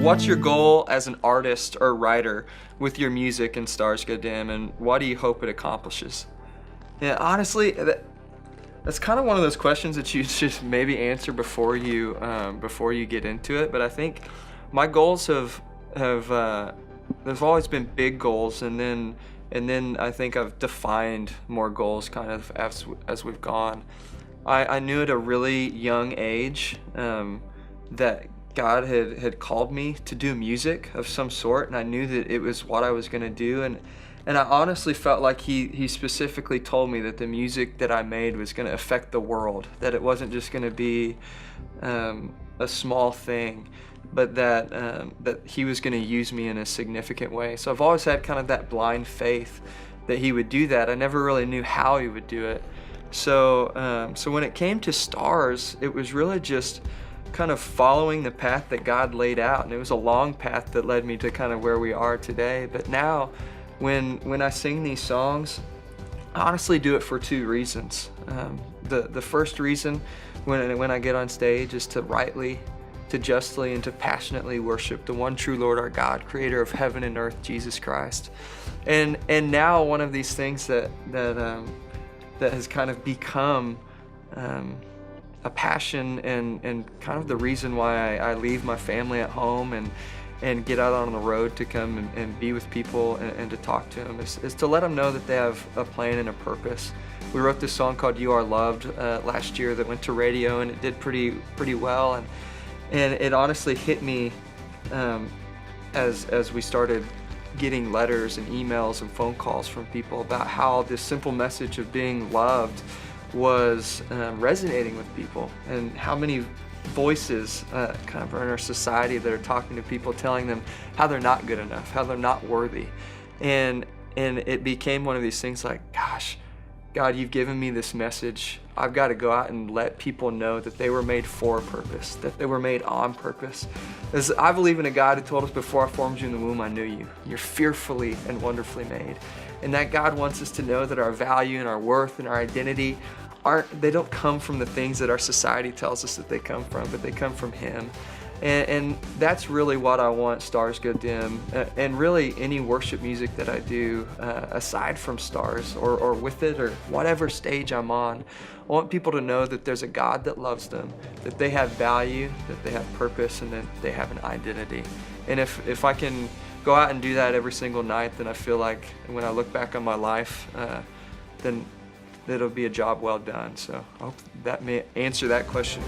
what's your goal as an artist or writer with your music and Stars Go Dim, and what do you hope it accomplishes? Yeah, honestly, that's kind of one of those questions that you just maybe answer before you get into it. But I think my goals have there's always been big goals, and then I think I've defined more goals kind of as we've gone. I knew at a really young age that God had called me to do music of some sort, and I knew that it was what I was going to do, and I honestly felt like he specifically told me that the music that I made was going to affect the world, that it wasn't just going to be a small thing, but that he was going to use me in a significant way. So I've always had kind of that blind faith that he would do that. I never really knew how he would do it. So when it came to Stars, it was really just kind of following the path that God laid out, and it was a long path that led me to kind of where we are today. But now when I sing these songs, I honestly do it for two reasons. The first reason when I get on stage is to rightly, to justly, and to passionately worship the one true Lord our God, creator of heaven and earth, Jesus Christ. And now one of these things that has kind of become a passion and kind of the reason why I leave my family at home and get out on the road to come and be with people and to talk to them is to let them know that they have a plan and a purpose. We wrote this song called You Are Loved last year that went to radio, and it did pretty well, and it honestly hit me as we started getting letters and emails and phone calls from people about how this simple message of being loved was resonating with people, and how many voices kind of are in our society that are talking to people, telling them how they're not good enough, how they're not worthy. And it became one of these things like, gosh, God, you've given me this message. I've got to go out and let people know that they were made for a purpose, that they were made on purpose. As I believe in a God who told us, before I formed you in the womb, I knew you. You're fearfully and wonderfully made. And that God wants us to know that our value and our worth and our identity they don't come from the things that our society tells us that they come from, but they come from Him. And that's really what I want Stars Go Dim, and really any worship music that I do, aside from Stars or with it or whatever stage I'm on. I want people to know that there's a God that loves them, that they have value, that they have purpose, and that they have an identity. And if I can go out and do that every single night, then I feel like when I look back on my life, then it'll be a job well done. So I hope that may answer that question.